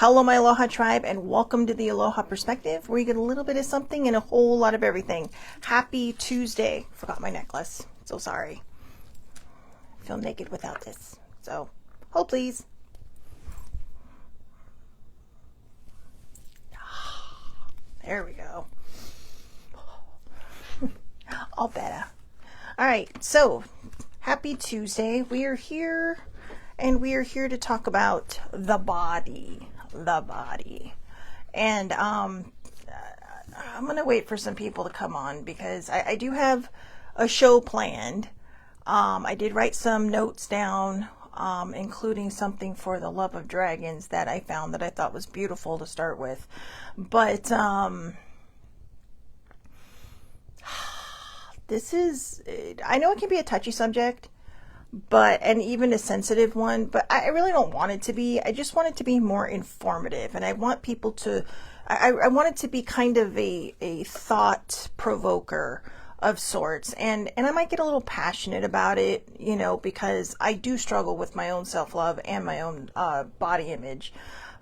Hello, my Aloha tribe, and welcome to the Aloha Perspective, where you get a little bit of something and a whole lot of everything. Happy Tuesday. Forgot my necklace. So sorry. I feel naked without this. So, hold please. There we go. All better. All right, so happy Tuesday. We are here, and we are here to talk about the body. And I'm gonna wait for some people to come on because I do have a show planned. I did write some notes down, including something for the Love of Dragons that I found that I thought was beautiful to start with. But this is, I know it can be a touchy subject, and even a sensitive one, but I really don't want it to be. I just want it to be more informative, and I want people to, I want it to be kind of a thought provoker of sorts, and I might get a little passionate about it, because I do struggle with my own self-love and my own body image,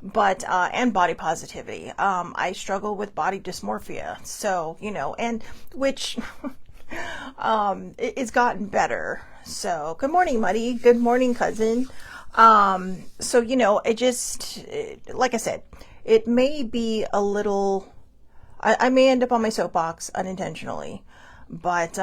and body positivity. I struggle with body dysmorphia, so, and which it's gotten better. So good morning, Muddy. Good morning, cousin. So, like I said, it may be a little, I may end up on my soapbox unintentionally, but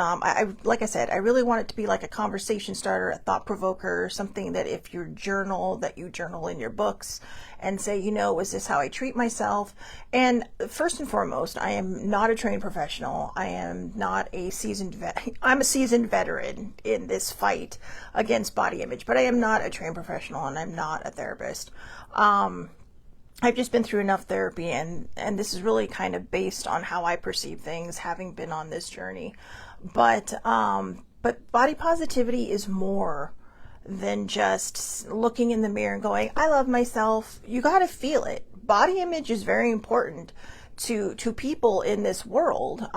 like I said, I really want it to be like a conversation starter, a thought provoker, something that if you journal in your books and say, is this how I treat myself? And first and foremost, I am not a trained professional. I am not a I'm a seasoned veteran in this fight against body image, but I am not a trained professional, and I'm not a therapist. I've just been through enough therapy, and this is really kind of based on how I perceive things, having been on this journey. But body positivity is more than just looking in the mirror and going, I love myself. You got to feel it. Body image is very important to people in this world.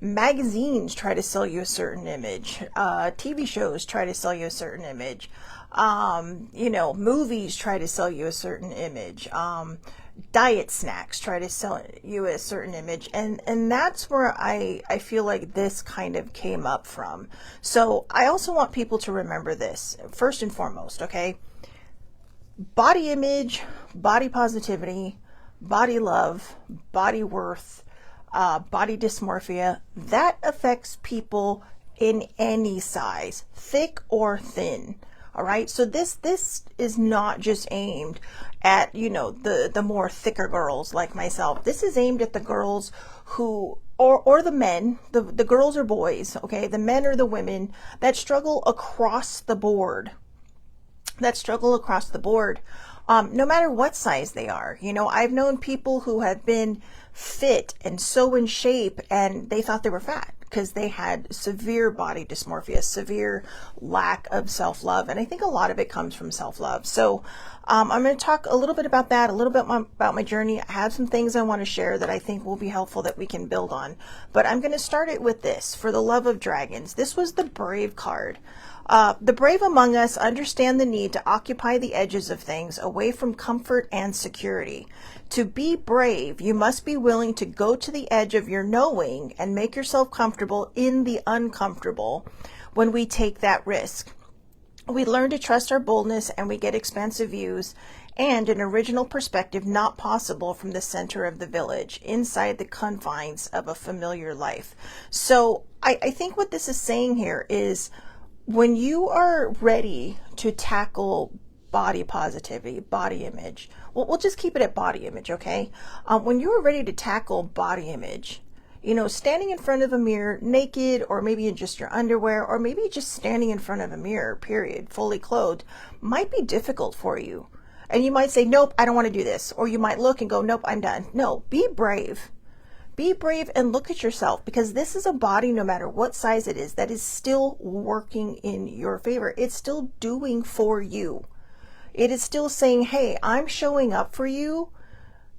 Magazines try to sell you a certain image. TV shows try to sell you a certain image. Movies try to sell you a certain image. Diet snacks try to sell you a certain image. And that's where I feel like this kind of came up from. So I also want people to remember this first and foremost, okay? Body image, body positivity, body love, body worth, body dysmorphia, that affects people in any size, thick or thin. All right. So this is not just aimed at, the more thicker girls like myself. This is aimed at the girls who, or the men, the girls or boys. Okay. The men or the women that struggle across the board, no matter what size they are. I've known people who have been fit and so in shape, and they thought they were fat because they had severe body dysmorphia, severe lack of self-love. And I think a lot of it comes from self-love. So I'm going to talk a little bit about that, a little bit about my journey. I have some things I want to share that I think will be helpful that we can build on. But I'm going to start it with this. For the Love of Dragons, this was the Brave card. The brave among us understand the need to occupy the edges of things away from comfort and security. To be brave, you must be willing to go to the edge of your knowing and make yourself comfortable in the uncomfortable. When we take that risk, we learn to trust our boldness, and we get expansive views and an original perspective not possible from the center of the village, inside the confines of a familiar life. So I think what this is saying here is, when you are ready to tackle body positivity, body image, we'll just keep it at body image, okay? When you are ready to tackle body image, standing in front of a mirror naked, or maybe in just your underwear, or maybe just standing in front of a mirror, period, fully clothed, might be difficult for you. And you might say, nope, I don't want to do this. Or you might look and go, nope, I'm done. No, be brave. Be brave and look at yourself, because this is a body, no matter what size it is, that is still working in your favor. It's still doing for you. It is still saying, hey, I'm showing up for you,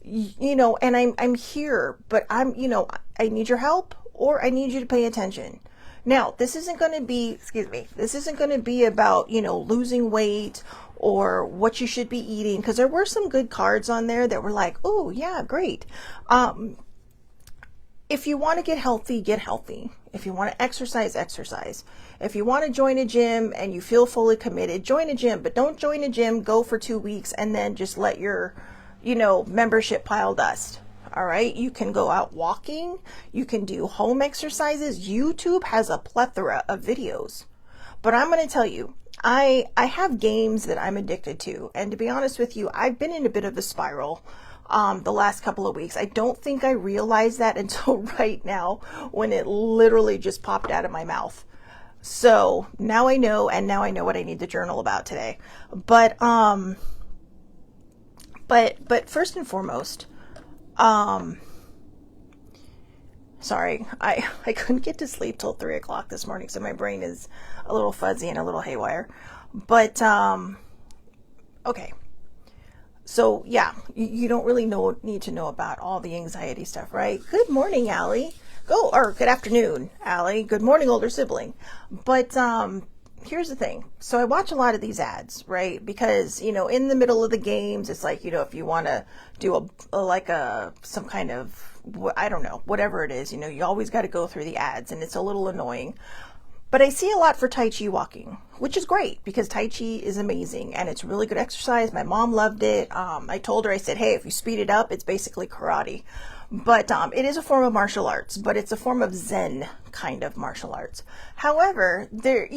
and I'm here, but I need your help, or I need you to pay attention. Now, this isn't going to be about, losing weight or what you should be eating, because there were some good cards on there that were like, oh yeah, great. If you want to get healthy, get healthy. If you want to exercise, exercise. If you want to join a gym and you feel fully committed, join a gym, but don't join a gym, go for 2 weeks, and then just let your, membership pile dust. All right. You can go out walking. You can do home exercises. YouTube has a plethora of videos, but I'm going to tell you, I have games that I'm addicted to. And to be honest with you, I've been in a bit of a spiral the last couple of weeks. I don't think I realized that until right now, when it literally just popped out of my mouth. So now I know, and now I know what I need to journal about today. But first and foremost, sorry, I couldn't get to sleep till 3 o'clock this morning, so my brain is a little fuzzy and a little haywire. But okay. So yeah, you don't really need to know about all the anxiety stuff, right? Good morning, Allie. Or good afternoon, Allie. Good morning, older sibling. But here's the thing. So I watch a lot of these ads, right? Because, in the middle of the games, it's like, if you want to do some kind of, I don't know, whatever it is, you always got to go through the ads, and it's a little annoying. But I see a lot for Tai Chi walking, which is great because Tai Chi is amazing and it's really good exercise. My mom loved it. I told her, I said, hey, if you speed it up, it's basically karate. But it is a form of martial arts, but it's a form of Zen kind of martial arts. However, there,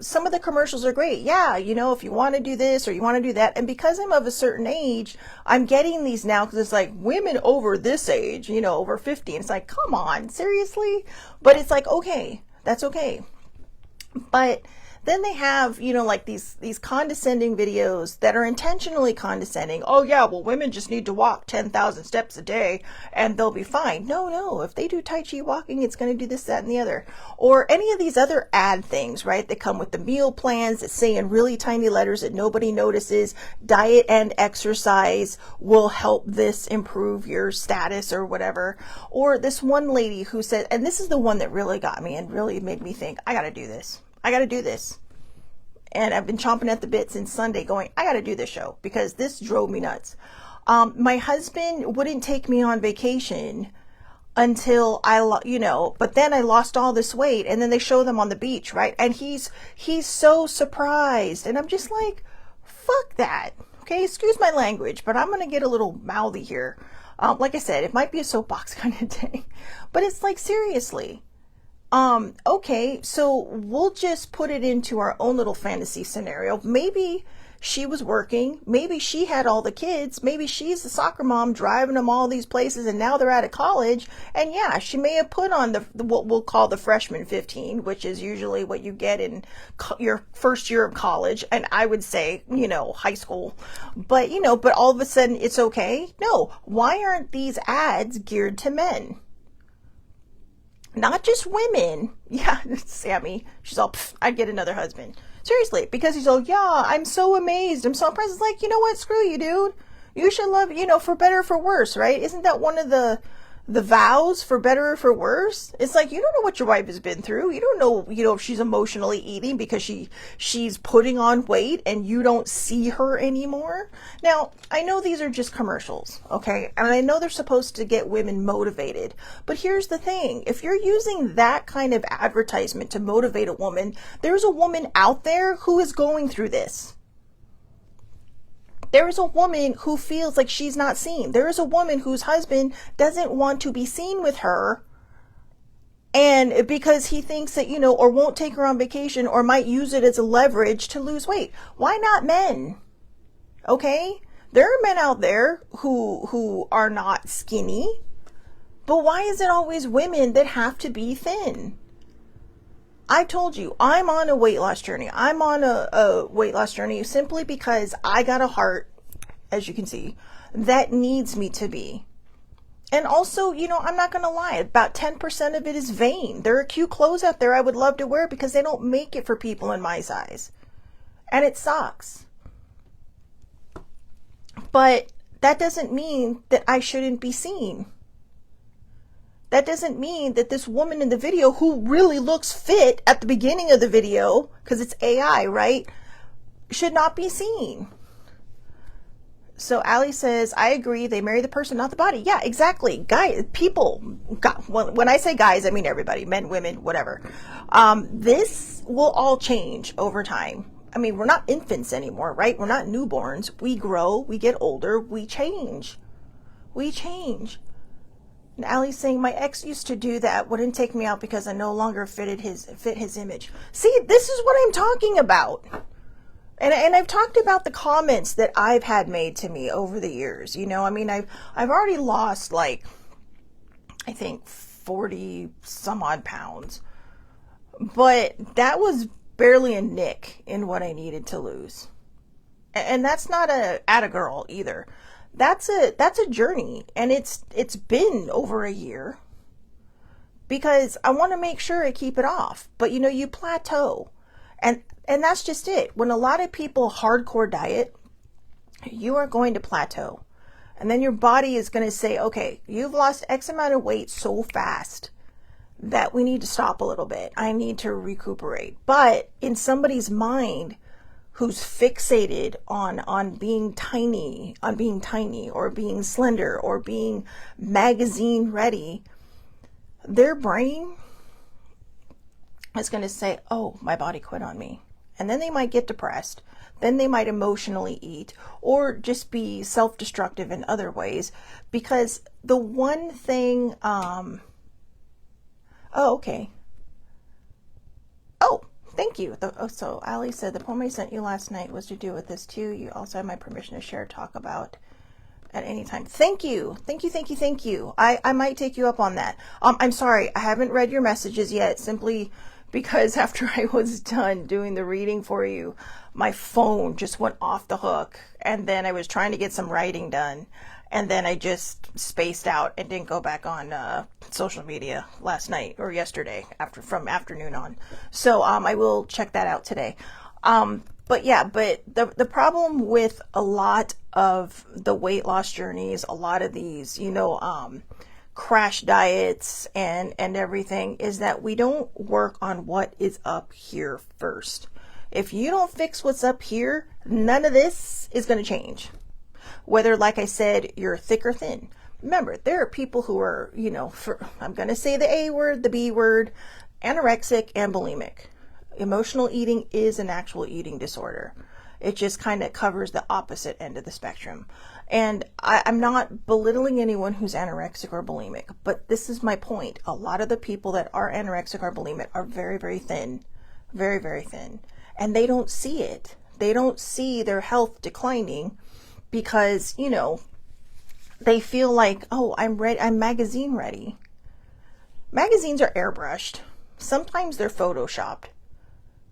some of the commercials are great. Yeah, if you want to do this or you want to do that. And because I'm of a certain age, I'm getting these now because it's like women over this age, over 50. And it's like, come on, seriously? But it's like, okay, that's okay. But then they have, like these condescending videos that are intentionally condescending. Oh yeah, well, women just need to walk 10,000 steps a day and they'll be fine. No, if they do Tai Chi walking, it's going to do this, that, and the other. Or any of these other ad things, right? That come with the meal plans that say in really tiny letters that nobody notices, diet and exercise will help this improve your status or whatever. Or this one lady who said, and this is the one that really got me and really made me think, I got to do this. I got to do this. And I've been chomping at the bit since Sunday going, I got to do this show because this drove me nuts. My husband wouldn't take me on vacation until but then I lost all this weight, and then they show them on the beach, right? And he's so surprised. And I'm just like, fuck that. Okay. Excuse my language, but I'm going to get a little mouthy here. Like I said, it might be a soapbox kind of thing, but it's like, seriously. Okay, so we'll just put it into our own little fantasy scenario. Maybe she was working. Maybe she had all the kids. Maybe she's the soccer mom driving them all these places, and now they're out of college. And yeah, she may have put on the what we'll call the freshman 15, which is usually what you get in your first year of college. And I would say, high school. But, but all of a sudden it's okay. No, why aren't these ads geared to men? Not just women. Yeah, Sammy. She's all, I'd get another husband. Seriously, because he's all, yeah, I'm so amazed. I'm so impressed. It's like, you know what? Screw you, dude. You should love, for better or for worse, right? Isn't that one of the vows, for better or for worse? It's like, you don't know what your wife has been through. You don't know, if she's emotionally eating because she's putting on weight and you don't see her anymore. Now, I know these are just commercials, okay? And I know they're supposed to get women motivated. But here's the thing. If you're using that kind of advertisement to motivate a woman, there's a woman out there who is going through this. There is a woman who feels like she's not seen. There is a woman whose husband doesn't want to be seen with her, and because he thinks that, or won't take her on vacation or might use it as a leverage to lose weight. Why not men? Okay? There are men out there who are not skinny, but why is it always women that have to be thin? I told you, I'm on a weight loss journey. I'm on a weight loss journey simply because I got a heart, as you can see, that needs me to be. And also, I'm not going to lie, about 10% of it is vain. There are cute clothes out there I would love to wear because they don't make it for people in my size. And it sucks. But that doesn't mean that I shouldn't be seen. That doesn't mean that this woman in the video who really looks fit at the beginning of the video, because it's AI, right? should not be seen. So Allie says, I agree. They marry the person, not the body. Yeah, exactly. Guys, people, when I say guys, I mean everybody, men, women, whatever. This will all change over time. I mean, we're not infants anymore, right? We're not newborns. We grow, we get older, we change. We change. And Allie's saying, my ex used to do that, wouldn't take me out because I no longer fit his image. See, this is what I'm talking about. And I've talked about the comments that I've had made to me over the years. You know, I mean, I've already lost, like, I think 40 some odd pounds. But that was barely a nick in what I needed to lose. And that's not a girl either. That's a journey, and it's been over a year because I want to make sure I keep it off. But you know, you plateau. And that's just it. When a lot of people hardcore diet, you are going to plateau. And then your body is going to say, okay, you've lost X amount of weight so fast that we need to stop a little bit. I need to recuperate. But in somebody's mind who's fixated on being tiny, or being slender, or being magazine ready, their brain is going to say, oh, my body quit on me. And then they might get depressed. Then they might emotionally eat or just be self-destructive in other ways. Because the one thing, oh, okay. Oh, thank you. So Ali said, the poem I sent you last night was to do with this too. You also have my permission to share, talk about at any time. Thank you. Thank you, thank you, thank you. I might take you up on that. I'm sorry, I haven't read your messages yet, simply because after I was done doing the reading for you, my phone just went off the hook. And then I was trying to get some writing done. And then I just spaced out and didn't go back on social media last night or yesterday from afternoon on. So I will check that out today. But yeah, but the problem with a lot of the weight loss journeys, a lot of these, you know, crash diets and everything, is that we don't work on what is up here first. If you don't fix what's up here, none of this is going to change. Whether, like I said, you're thick or thin. Remember, there are people who are, you know, I'm going to say the A word, the B word, anorexic and bulimic. Emotional eating is an actual eating disorder. It just kind of covers the opposite end of the spectrum. And I'm not belittling anyone who's anorexic or bulimic, but this is my point. A lot of the people that are anorexic or bulimic are very, very thin, very, very thin. And they don't see it. They don't see their health declining because, you know, they feel like, oh, I'm ready, I'm magazine ready. Magazines are airbrushed. Sometimes they're photoshopped.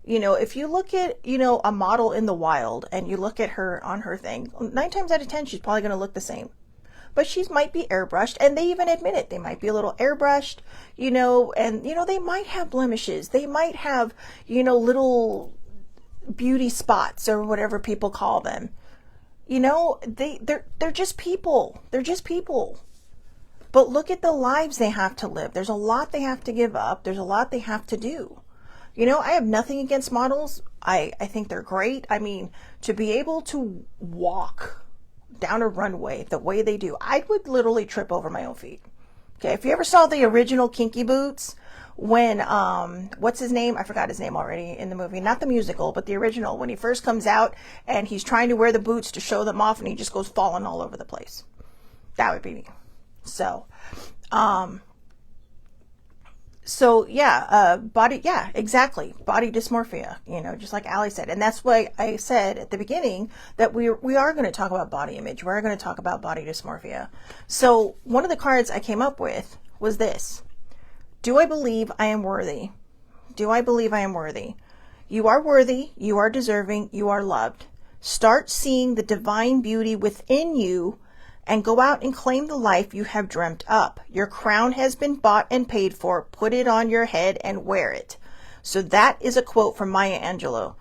You know, if you look at, you know, a model in the wild and you look at her on her thing, 9 times out of 10, she's probably going to look the same. But she might be airbrushed, and they even admit it. They might be a little airbrushed, you know, and, you know, they might have blemishes. They might have, you know, little beauty spots or whatever people call them. You know, they're just people. They're just people. But look at the lives they have to live. There's a lot they have to give up. There's a lot they have to do. You know, I have nothing against models. I think they're great. I mean, to be able to walk down a runway the way they do, I would literally trip over my own feet. Okay, if you ever saw the original Kinky Boots, when, what's his name? I forgot his name already in the movie. Not the musical, but the original. When he first comes out and he's trying to wear the boots to show them off and he just goes falling all over the place. That would be me. So yeah, yeah, exactly. Body dysmorphia, you know, just like Ali said. And that's why I said at the beginning that we are going to talk about body image. We're going to talk about body dysmorphia. So one of the cards I came up with was this. Do I believe I am worthy? Do I believe I am worthy? You are worthy. You are deserving. You are loved. Start seeing the divine beauty within you and go out and claim the life you have dreamt up. Your crown has been bought and paid for. Put it on your head and wear it. So that is a quote from Maya Angelou.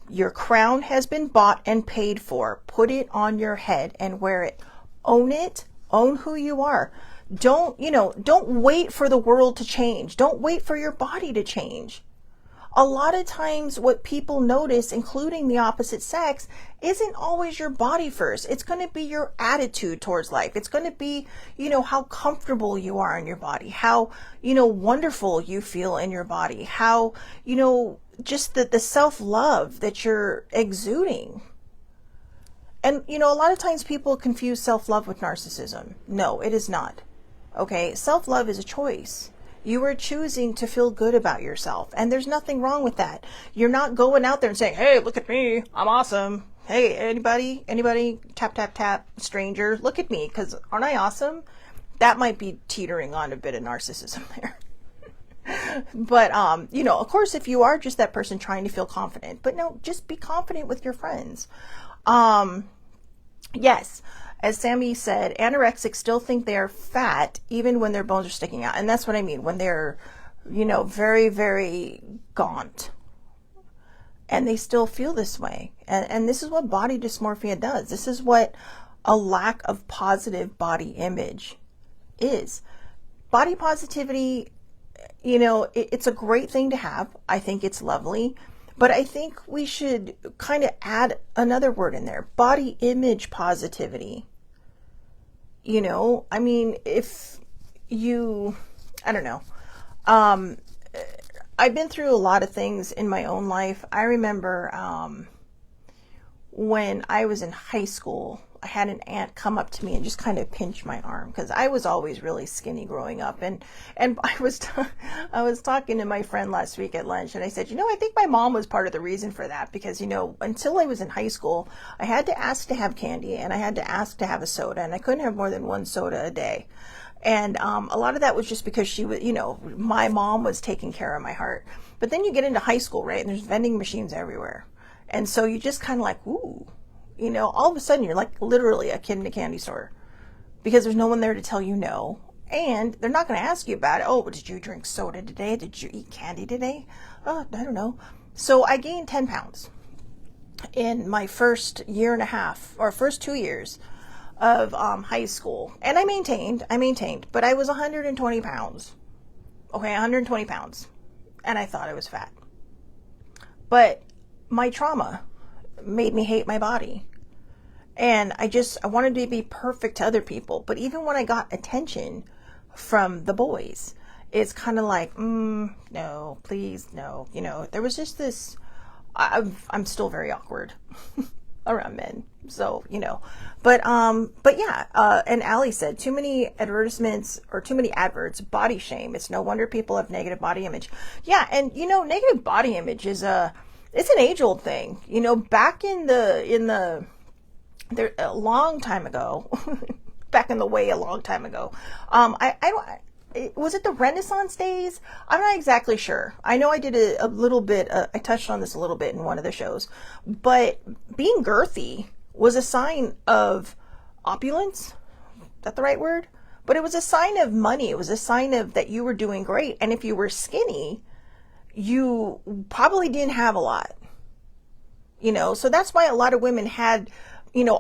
Your crown has been bought and paid for. Put it on your head and wear it. Own it. Own who you are. Don't wait for the world to change. Don't wait for your body to change. A lot of times what people notice, including the opposite sex, isn't always your body first. It's going to be your attitude towards life. It's going to be, how comfortable you are in your body, how, wonderful you feel in your body, how, just the self-love that you're exuding. And, a lot of times people confuse self-love with narcissism. No, it is not. Okay, self-love is a choice. You are choosing to feel good about yourself, and there's nothing wrong with that. You're not going out there and saying, hey, look at me, I'm awesome. Hey, anybody, tap, tap, tap, stranger, look at me, because aren't I awesome? That might be teetering on a bit of narcissism there. But, of course, if you are just that person trying to feel confident, but no, just be confident with your friends. Yes. As Sammy said, anorexics still think they are fat even when their bones are sticking out. And that's what I mean, when they're, very, very gaunt. And they still feel this way. And this is what body dysmorphia does. This is what a lack of positive body image is. Body positivity, it's a great thing to have. I think it's lovely. But I think we should kind of add another word in there. Body image positivity. If you, I don't know. I've been through a lot of things in my own life. I remember when I was in high school, I had an aunt come up to me and just kind of pinch my arm, because I was always really skinny growing up. And I was talking to my friend last week at lunch, and I said, I think my mom was part of the reason for that, because, until I was in high school, I had to ask to have candy, and I had to ask to have a soda, and I couldn't have more than one soda a day. And a lot of that was just because she was, my mom was taking care of my heart. But then you get into high school, right? And there's vending machines everywhere. And so you just kind of like, ooh. All of a sudden you're like literally a kid in a candy store, because there's no one there to tell you no. And they're not going to ask you about it. Oh, did you drink soda today? Did you eat candy today? I don't know. So I gained 10 pounds in my first year and a half, or first 2 years of high school. And I maintained, but I was 120 pounds. Okay, 120 pounds. And I thought I was fat. But my trauma made me hate my body. And I wanted to be perfect to other people. But even when I got attention from the boys, it's kind of like, no, please, no. There was just this, I'm still very awkward around men. So, but yeah, and Allie said, too many advertisements or too many adverts, body shame. It's no wonder people have negative body image. Yeah. And, negative body image is it's an age-old thing. Back in the a long time ago, back in the way a long time ago, was it the Renaissance days? I'm not exactly sure. I know I did a little bit, I touched on this a little bit in one of the shows, but being girthy was a sign of opulence. Is that the right word? But it was a sign of money. It was a sign of that you were doing great. And if you were skinny, you probably didn't have a lot, so that's why a lot of women had,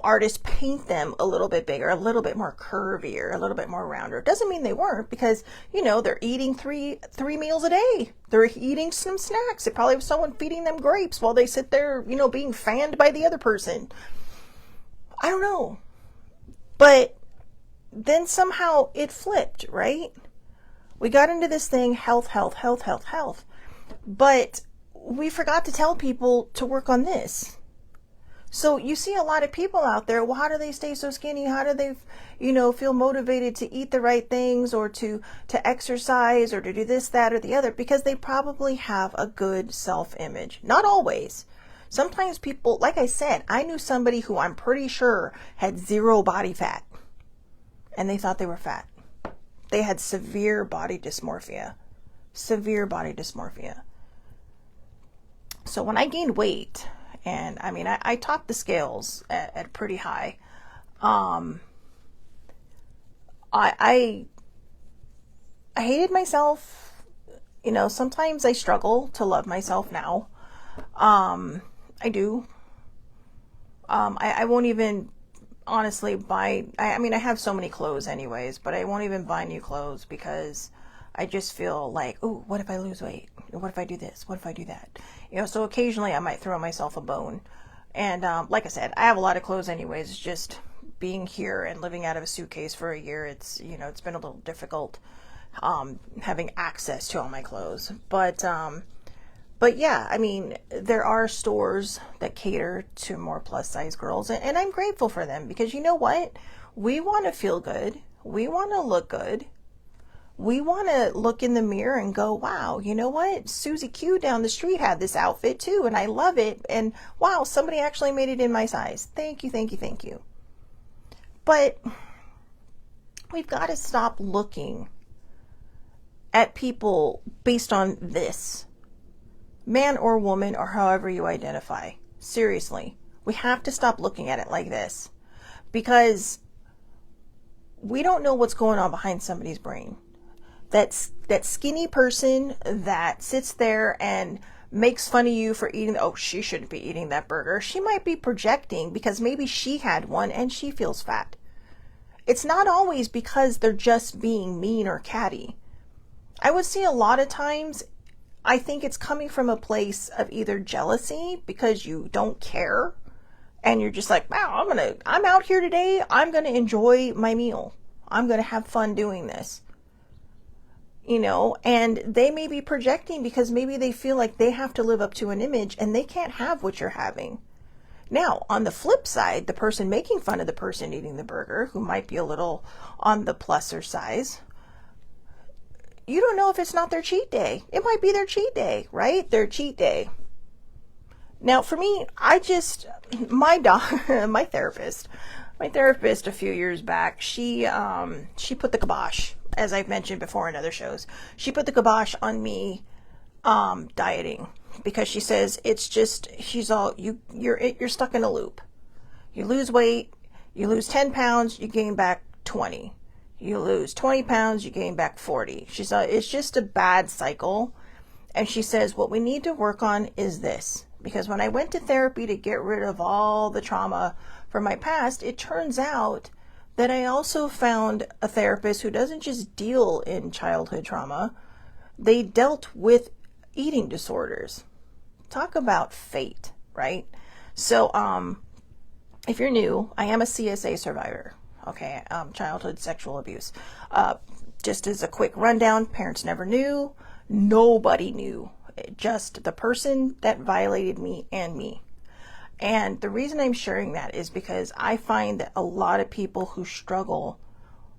artists paint them a little bit bigger, a little bit more curvier, a little bit more rounder. It doesn't mean they weren't, because, they're eating three meals a day. They're eating some snacks. It probably was someone feeding them grapes while they sit there, being fanned by the other person. I don't know. But then somehow it flipped, right? We got into this thing, health. But we forgot to tell people to work on this. So you see a lot of people out there, well, how do they stay so skinny? How do they, feel motivated to eat the right things, or to exercise, or to do this, that, or the other? Because they probably have a good self-image. Not always. Sometimes people, like I said, I knew somebody who I'm pretty sure had 0 body fat, and they thought they were fat. They had severe body dysmorphia. So when I gained weight, and I topped the scales at pretty high, I hated myself. Sometimes I struggle to love myself now. I do. I won't even honestly buy, I have so many clothes anyways, but I won't even buy new clothes, because I just feel like, oh, what if I lose weight? What if I do this? What if I do that? So occasionally I might throw myself a bone. And like I said, I have a lot of clothes anyways. It's just being here and living out of a suitcase for a year. It's been a little difficult having access to all my clothes. But yeah, I mean, there are stores that cater to more plus size girls, and I'm grateful for them, because you know what? We want to feel good. We want to look good. We want to look in the mirror and go, wow, you know what? Susie Q down the street had this outfit too, and I love it. And wow, somebody actually made it in my size. Thank you, thank you, thank you. But we've got to stop looking at people based on this, man or woman, or however you identify. Seriously, we have to stop looking at it like this, because we don't know what's going on behind somebody's brain. That skinny person that sits there and makes fun of you for eating, oh, she shouldn't be eating that burger. She might be projecting because maybe she had one and she feels fat. It's not always because they're just being mean or catty. I would see a lot of times, I think it's coming from a place of either jealousy because you don't care and you're just like, wow, I'm out here today. I'm going to enjoy my meal. I'm going to have fun doing this. And they may be projecting because maybe they feel like they have to live up to an image and they can't have what you're having. Now, on the flip side, the person making fun of the person eating the burger, who might be a little on the pluser size, you don't know if it's not their cheat day. It might be their cheat day, right? Their cheat day. Now, for me, my therapist a few years back, she put the kibosh, as I've mentioned before in other shows. She put the kibosh on me dieting, because she says you're stuck in a loop. You lose weight, you lose 10 pounds, you gain back 20. You lose 20 pounds, you gain back 40. She said it's just a bad cycle. And she says what we need to work on is this. Because when I went to therapy to get rid of all the trauma from my past, it turns out that I also found a therapist who doesn't just deal in childhood trauma. They dealt with eating disorders. Talk about fate, right? So, if you're new, I am a CSA survivor. Okay, childhood sexual abuse. Just as a quick rundown, parents never knew. Nobody knew. Just the person that violated me and me. And the reason I'm sharing that is because I find that a lot of people who struggle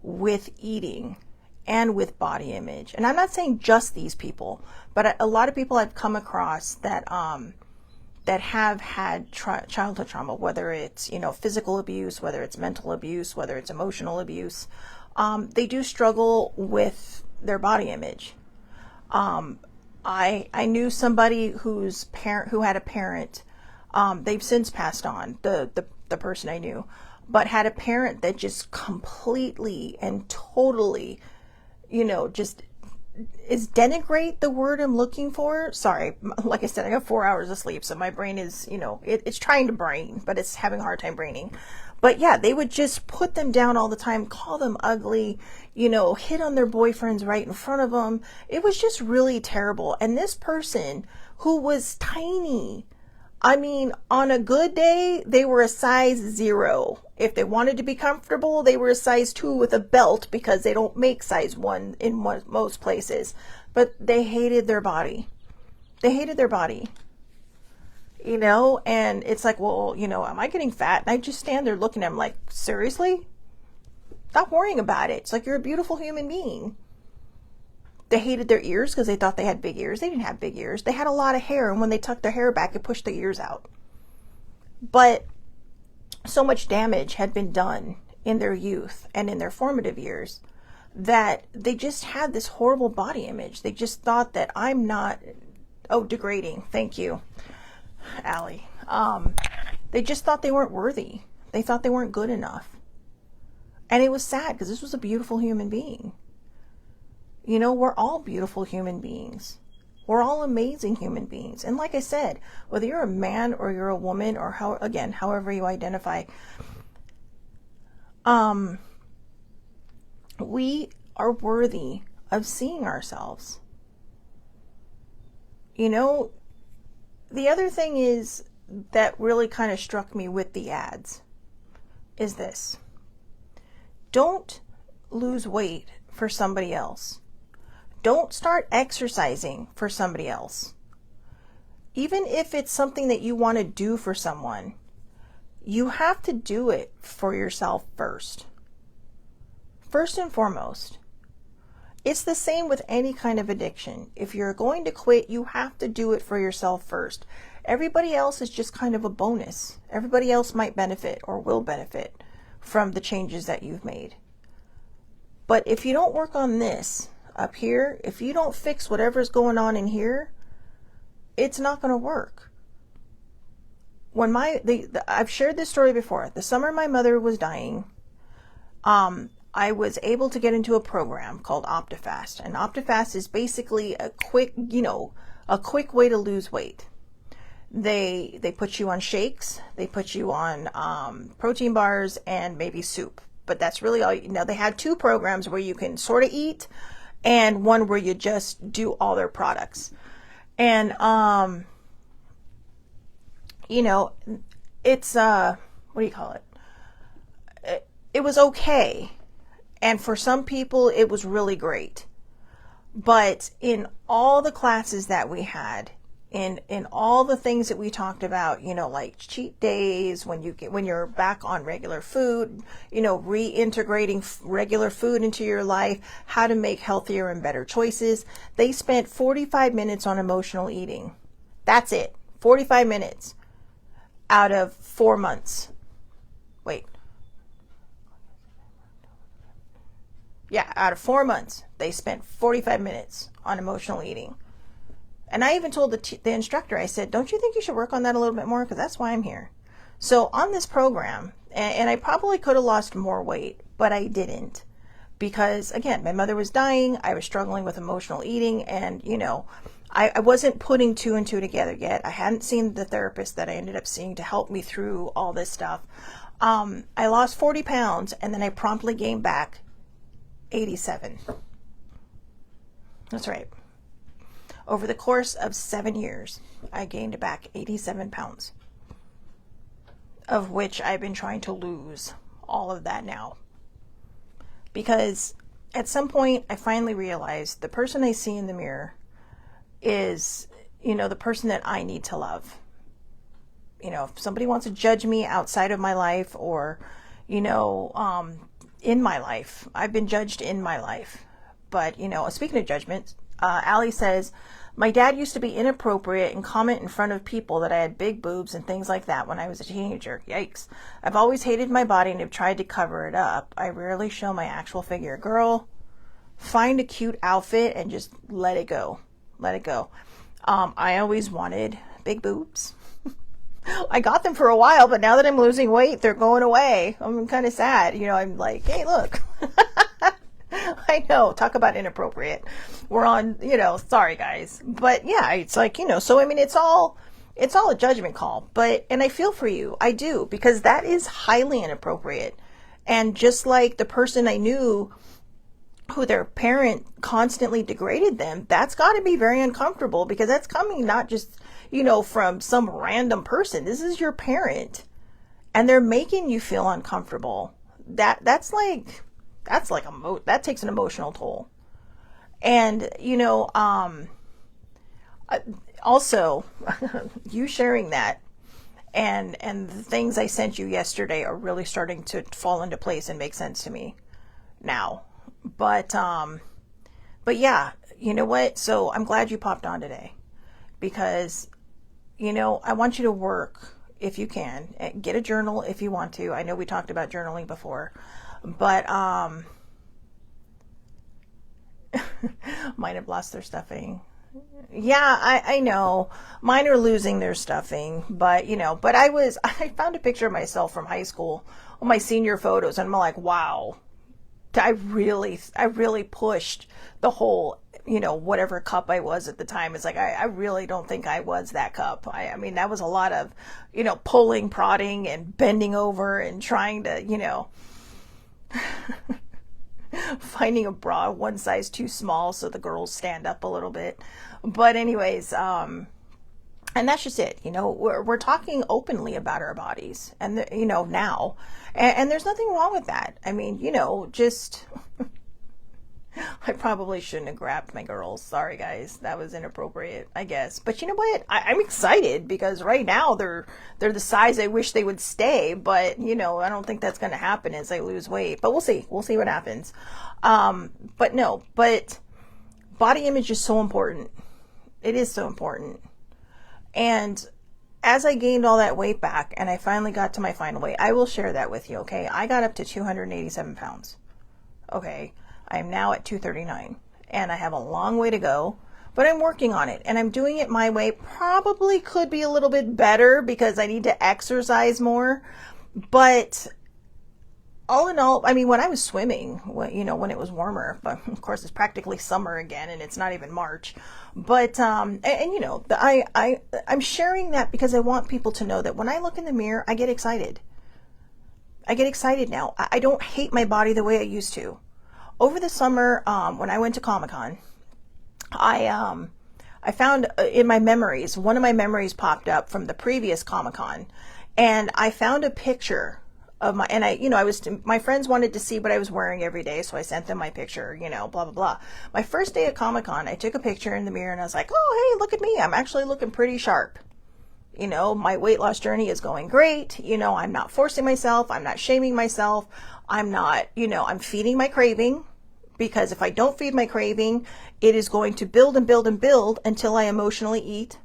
with eating and with body image, and I'm not saying just these people, but a lot of people I've come across that have had childhood trauma, whether it's, physical abuse, whether it's mental abuse, whether it's emotional abuse, they do struggle with their body image. I knew somebody who had a parent, they've since passed on, the person I knew, but had a parent that just completely and totally, just is denigrate the word I'm looking for? Sorry, like I said, I got 4 hours of sleep, so my brain is, it's trying to brain, but it's having a hard time braining. But yeah, they would just put them down all the time, call them ugly, hit on their boyfriends right in front of them. It was just really terrible. And this person, who was tiny, I mean, on a good day, they were a size 0. If they wanted to be comfortable, they were a size 2 with a belt, because they don't make size 1 in most places. But they hated their body. They hated their body. And it's like, well, am I getting fat? And I just stand there looking at them like, seriously? Stop worrying about it. It's like, you're a beautiful human being. They hated their ears because they thought they had big ears. They didn't have big ears. They had a lot of hair, and when they tucked their hair back, it pushed their ears out. But so much damage had been done in their youth and in their formative years that they just had this horrible body image. They just thought that I'm not, degrading. Thank you, Allie. They just thought they weren't worthy. They thought they weren't good enough. And it was sad, because this was a beautiful human being. We're all beautiful human beings. We're all amazing human beings. And like I said, whether you're a man or you're a woman, or however you identify, we are worthy of seeing ourselves. you know, the other thing is that really kind of struck me with the ads is this. Don't lose weight for somebody else. Don't start exercising for somebody else. Even if it's something that you want to do for someone, you have to do it for yourself first. First and foremost. It's the same with any kind of addiction. If you're going to quit, you have to do it for yourself first. Everybody else is just kind of a bonus. Everybody else might benefit or will benefit from the changes that you've made. But if you don't work on this up here, if you don't fix whatever's going on in here, it's not going to work. When I've shared this story before. The summer my mother was dying, I was able to get into a program called OptiFast. And OptiFast is basically a quick way to lose weight. They put you on shakes, they put you on protein bars and maybe soup. But that's really all. Now they had 2 programs where you can sort of eat and one where you just do all their products. And it's what do you call it? It was okay. And for some people, it was really great. But in all the classes that we had, in all the things that we talked about, like cheat days, when you're back on regular food, reintegrating regular food into your life, how to make healthier and better choices, they spent 45 minutes on emotional eating. That's it. 45 minutes out of 4 months. Wait. Yeah, out of 4 months, they spent 45 minutes on emotional eating. And I even told the instructor, I said, don't you think you should work on that a little bit more? Because that's why I'm here. So on this program, and I probably could have lost more weight, but I didn't. Because, again, my mother was dying. I was struggling with emotional eating. And, I wasn't putting 2 and 2 together yet. I hadn't seen the therapist that I ended up seeing to help me through all this stuff. I lost 40 pounds, and then I promptly gained back 87. That's right. Over the course of 7 years, I gained back 87 pounds, of which I've been trying to lose all of that now. Because at some point, I finally realized the person I see in the mirror is, the person that I need to love. If somebody wants to judge me outside of my life or, in my life, I've been judged in my life. But, speaking of judgment, Allie says, my dad used to be inappropriate and comment in front of people that I had big boobs and things like that when I was a teenager. Yikes. I've always hated my body and have tried to cover it up. I rarely show my actual figure. Girl, find a cute outfit and just let it go. Let it go. I always wanted big boobs. I got them for a while, but now that I'm losing weight, they're going away. I'm kind of sad. I'm like, hey, look. I know, talk about inappropriate. We're on, sorry guys. But yeah, it's like, so I mean, it's all a judgment call. And I feel for you. I do, because that is highly inappropriate. And just like the person I knew who their parent constantly degraded them, that's got to be very uncomfortable, because that's coming not just, from some random person. This is your parent, and they're making you feel uncomfortable. That takes an emotional toll. And, also you sharing that and the things I sent you yesterday are really starting to fall into place and make sense to me now. But yeah, you know what? So I'm glad you popped on today, because, I want you to work if you can. Get a journal if you want to. I know we talked about journaling before, but might have lost their stuffing. Yeah, I know. Mine are losing their stuffing, but I found a picture of myself from high school on my senior photos, and I'm like, wow, I really pushed the whole, whatever cup I was at the time. It's like, I really don't think I was that cup. I mean, that was a lot of, pulling, prodding, and bending over and trying to, finding a bra one size too small so the girls stand up a little bit. But anyways, and that's just it. You know, we're talking openly about our bodies, and you know, now, and there's nothing wrong with that. I mean, you know, just I probably shouldn't have grabbed my girls. Sorry, guys. That was inappropriate, I guess. But you know what? I'm excited because right now they're the size I wish they would stay. But, you know, I don't think that's going to happen as I lose weight. But we'll see. We'll see what happens. But no, but body image is so important. It is so important. And as I gained all that weight back and I finally got to my final weight, I will share that with you, okay? I got up to 287 pounds, okay? I'm now at 239 and I have a long way to go, but I'm working on it and I'm doing it my way. Probably could be a little bit better because I need to exercise more. But all in all, I mean, when I was swimming, you know, when it was warmer, but of course it's practically summer again and it's not even March. But, and you know, I'm sharing that because I want people to know that when I look in the mirror, I get excited. I get excited now. I don't hate my body the way I used to. Over the summer, when I went to Comic-Con, I found in my memories, one of my memories popped up from the previous Comic-Con, and I found a picture of my, and my friends wanted to see what I was wearing every day, so I sent them my picture, you know, blah, blah, blah. My first day at Comic-Con, I took a picture in the mirror and I was like, oh, hey, look at me. I'm actually looking pretty sharp. You know, my weight loss journey is going great. You know, I'm not forcing myself. I'm not shaming myself. I'm not, you know, I'm feeding my craving, because if I don't feed my craving, it is going to build and build and build until I emotionally eat.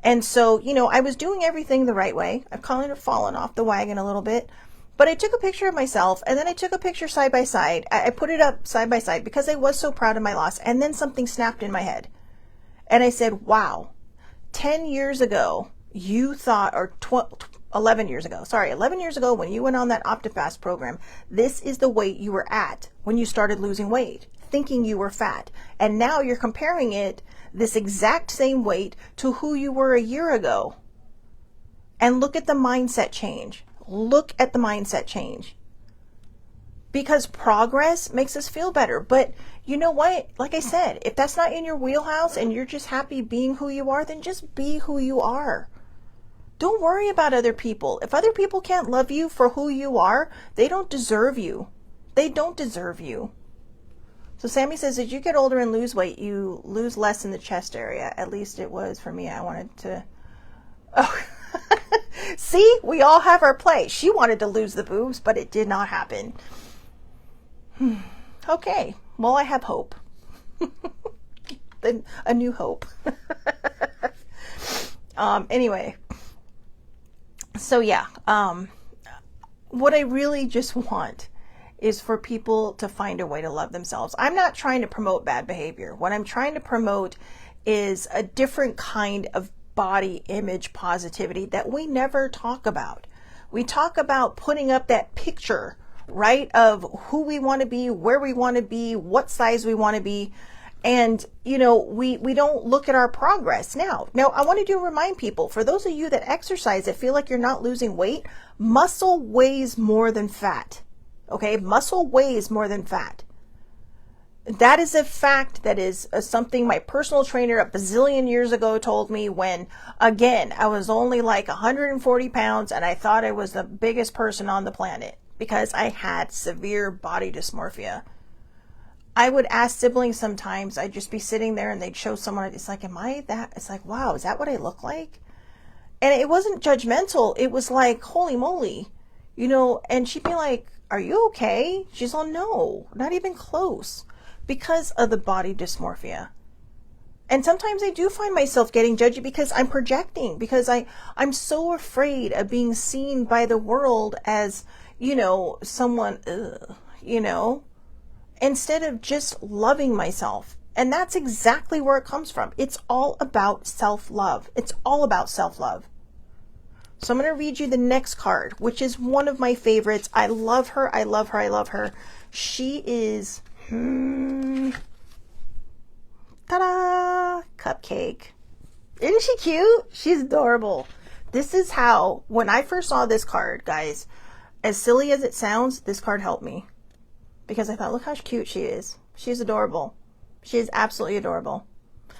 And so, you know, I was doing everything the right way. I've kind of fallen off the wagon a little bit, but I took a picture of myself and then I took a picture side by side. I put it up side by side because I was so proud of my loss. And then something snapped in my head and I said, wow, 10 years ago, you thought, or 11 years ago, 11 years ago when you went on that OptiFast program, this is the weight you were at when you started losing weight, thinking you were fat. And now you're comparing it, this exact same weight, to who you were a year ago. And look at the mindset change. Look at the mindset change. Because progress makes us feel better. But you know what? Like I said, if that's not in your wheelhouse and you're just happy being who you are, then just be who you are. Don't worry about other people. If other people can't love you for who you are, they don't deserve you. They don't deserve you. So Sammy says, as you get older and lose weight, you lose less in the chest area. At least it was for me. I wanted to... Oh, see? We all have our play. She wanted to lose the boobs, but it did not happen. Okay. Well, I have hope. A new hope. Anyway. So yeah, what I really just want is for people to find a way to love themselves. I'm not trying to promote bad behavior. What I'm trying to promote is a different kind of body image positivity that we never talk about. We talk about putting up that picture, right, of who we want to be, where we want to be, what size we want to be. And, you know, we don't look at our progress. Now, I wanted to remind people, for those of you that exercise that feel like you're not losing weight, muscle weighs more than fat. Okay? Muscle weighs more than fat. That is a fact. That is something my personal trainer a bazillion years ago told me when, again, I was only like 140 pounds and I thought I was the biggest person on the planet because I had severe body dysmorphia. I would ask siblings sometimes, I'd just be sitting there and they'd show someone, it's like, am I that? It's like, wow, is that what I look like? And it wasn't judgmental. It was like, holy moly, you know, and she'd be like, are you okay? She's all, no, not even close, because of the body dysmorphia. And sometimes I do find myself getting judgy because I'm projecting, because I'm so afraid of being seen by the world as, you know, someone, you know, instead of just loving myself. And that's exactly where it comes from. It's all about self-love. It's all about self-love. So I'm going to read you the next card, which is one of my favorites. I love her. I love her. I love her. She is, ta-da, Cupcake. Isn't she cute? She's adorable. This is how, when I first saw this card, guys, as silly as it sounds, this card helped me. because I thought, look how cute she is. She's adorable. She is absolutely adorable.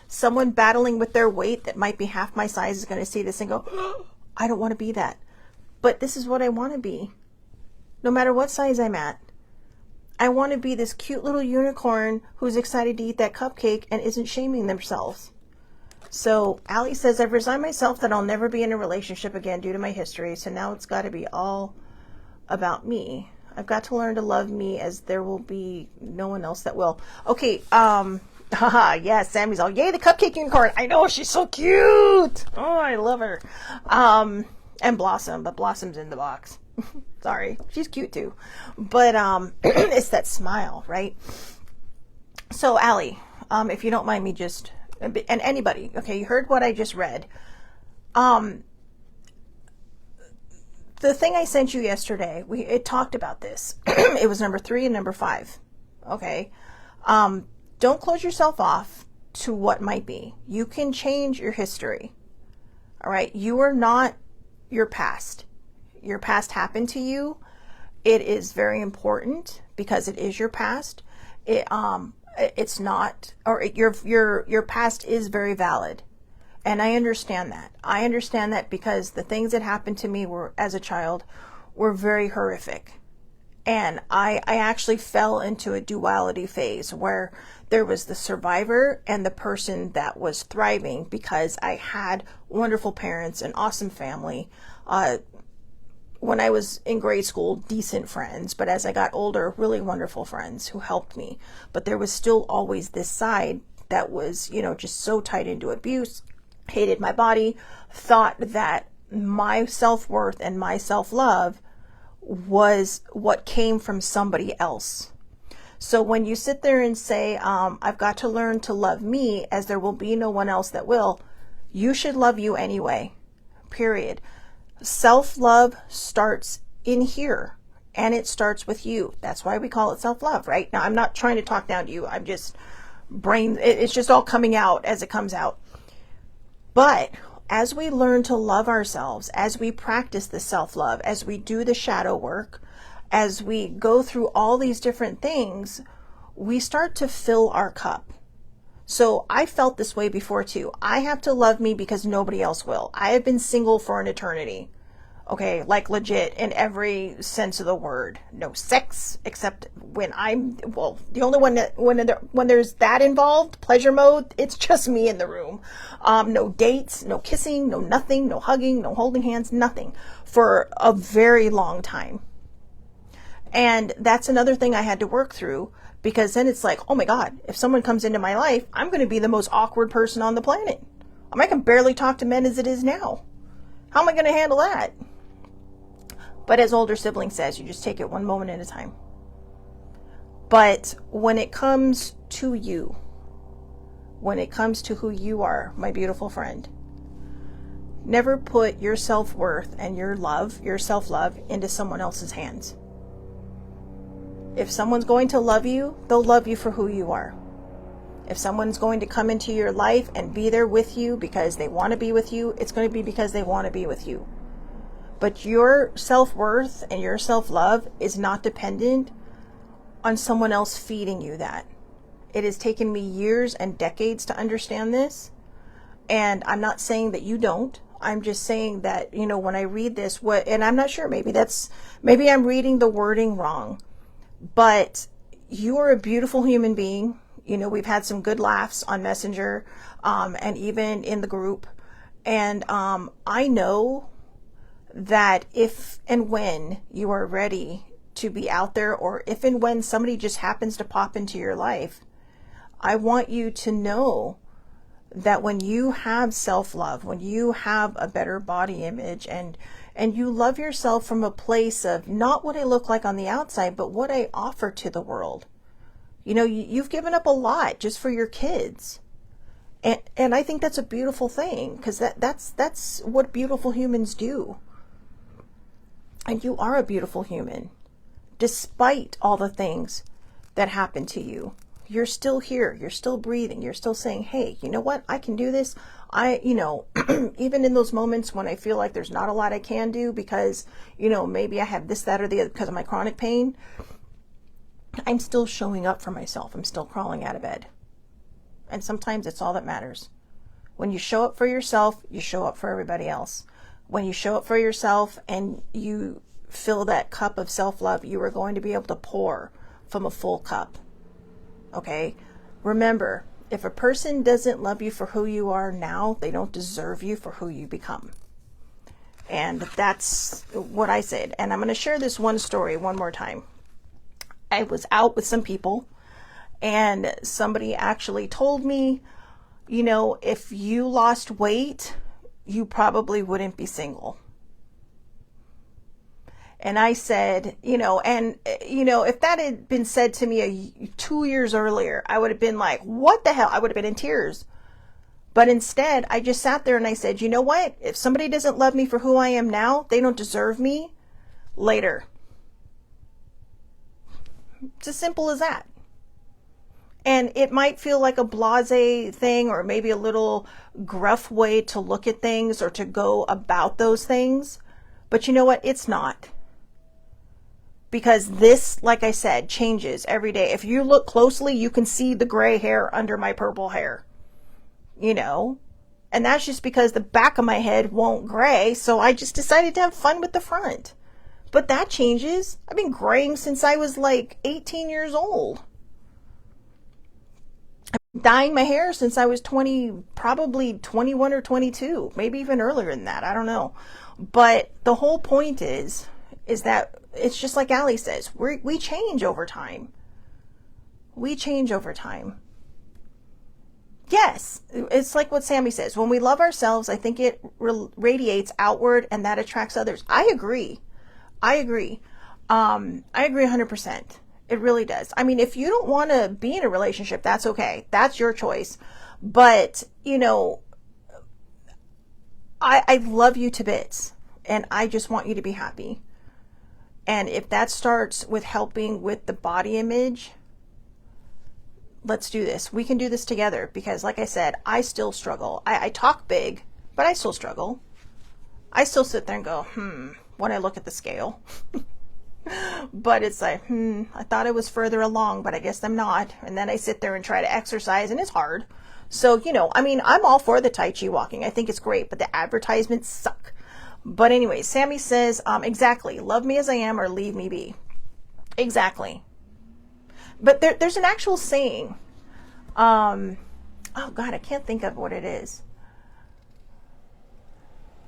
Someone battling with their weight that might be half my size is going to see this and go, oh, I don't want to be that. But this is what I want to be. No matter what size I'm at. I want to be this cute little unicorn who's excited to eat that cupcake and isn't shaming themselves. So Allie says, I've resigned myself that I'll never be in a relationship again due to my history. So now it's got to be all about me. I've got to learn to love me, as there will be no one else that will. Okay. Haha. Yeah. Sammy's all, yay, the cupcake unicorn. I know, she's so cute. Oh, I love her. And Blossom, but Blossom's in the box. Sorry, she's cute too, but it's that smile, right? So Allie, if you don't mind me just, and anybody, okay, you heard what I just read. The thing I sent you yesterday, it talked about this. It was number 3 and number 5. Okay, don't close yourself off to what might be. You can change your history. All right, you are not your past. Your past happened to you. It is very important because it is your past. It's not, or your past is very valid. And I understand that. I understand that because the things that happened to me were, as a child, were very horrific. And I actually fell into a duality phase where there was the survivor and the person that was thriving because I had wonderful parents, an awesome family, when I was in grade school, decent friends, but as I got older, really wonderful friends who helped me. But there was still always this side that was, just so tied into abuse, hated my body, thought that my self-worth and my self-love was what came from somebody else. So when you sit there and say, I've got to learn to love me, as there will be no one else that will, you should love you anyway, period. Self-love starts in here, and it starts with you. That's why we call it self-love, right? Now, I'm not trying to talk down to you. I'm just it's just all coming out as it comes out. But as we learn to love ourselves, as we practice the self-love, as we do the shadow work, as we go through all these different things, we start to fill our cup. So I felt this way before too. I have to love me because nobody else will. I have been single for an eternity. Okay, like legit in every sense of the word. No sex, except when the only one that, when there's that involved, pleasure mode, it's just me in the room. No dates, no kissing, no nothing, no hugging, no holding hands, nothing for a very long time. And that's another thing I had to work through. Because then it's like, oh my God, if someone comes into my life, I'm going to be the most awkward person on the planet. I can barely talk to men as it is now. How am I going to handle that? But as older sibling says, you just take it one moment at a time. But when it comes to you, when it comes to who you are, my beautiful friend, never put your self-worth and your self-love into someone else's hands. If someone's going to love you, they'll love you for who you are. If someone's going to come into your life and be there with you because they want to be with you, it's going to be because they want to be with you. But your self-worth and your self-love is not dependent on someone else feeding you that. It has taken me years and decades to understand this. And I'm not saying that you don't. I'm just saying that, when I read this, and I'm not sure, maybe I'm reading the wording wrong. But you are a beautiful human being. We've had some good laughs on Messenger, and even in the group. And I know that if and when you are ready to be out there, or if and when somebody just happens to pop into your life, I want you to know that when you have self-love, when you have a better body image, and you love yourself from a place of not what I look like on the outside, but what I offer to the world. You've given up a lot just for your kids. And I think that's a beautiful thing, because that's what beautiful humans do. And you are a beautiful human. Despite all the things that happen to you, you're still here. You're still breathing. You're still saying, hey, you know what? I can do this. Even in those moments when I feel like there's not a lot I can do because, maybe I have this, that, or the other because of my chronic pain, I'm still showing up for myself. I'm still crawling out of bed. And sometimes it's all that matters. When you show up for yourself, you show up for everybody else. When you show up for yourself and you fill that cup of self-love, you are going to be able to pour from a full cup. Okay? Remember, if a person doesn't love you for who you are now, they don't deserve you for who you become. And that's what I said. And I'm going to share this one story one more time. I was out with some people and somebody actually told me, you know, if you lost weight, you probably wouldn't be single. And I said, you know, and, you know, if that had been said to me 2 years earlier, I would have been like, what the hell? I would have been in tears. But instead, I just sat there and I said, you know what? If somebody doesn't love me for who I am now, they don't deserve me later. It's as simple as that. And it might feel like a blasé thing or maybe a little gruff way to look at things or to go about those things. But you know what? It's not. Because this, like I said, changes every day. If you look closely, you can see the gray hair under my purple hair. You know? And that's just because the back of my head won't gray. So I just decided to have fun with the front. But that changes. I've been graying since I was like 18 years old. I've been dyeing my hair since I was 20, probably 21 or 22. Maybe even earlier than that. I don't know. But the whole point is that it's just like Allie says, we change over time. We change over time. Yes, it's like what Sammy says. When we love ourselves, I think it radiates outward and that attracts others. I agree. I agree 100%. It really does. I mean, if you don't want to be in a relationship, that's okay. That's your choice. But, you know, I love you to bits and I just want you to be happy. And if that starts with helping with the body image, let's do this. We can do this together because, like I said, I still struggle. I talk big, but I still struggle. I still sit there and go, when I look at the scale. But it's like, I thought I was further along, but I guess I'm not. And then I sit there and try to exercise, and it's hard. So, you know, I mean, I'm all for the Tai Chi walking. I think it's great, but the advertisements suck. But anyway, Sammy says, exactly, love me as I am or leave me be. Exactly. But there's an actual saying. Oh, God, I can't think of what it is.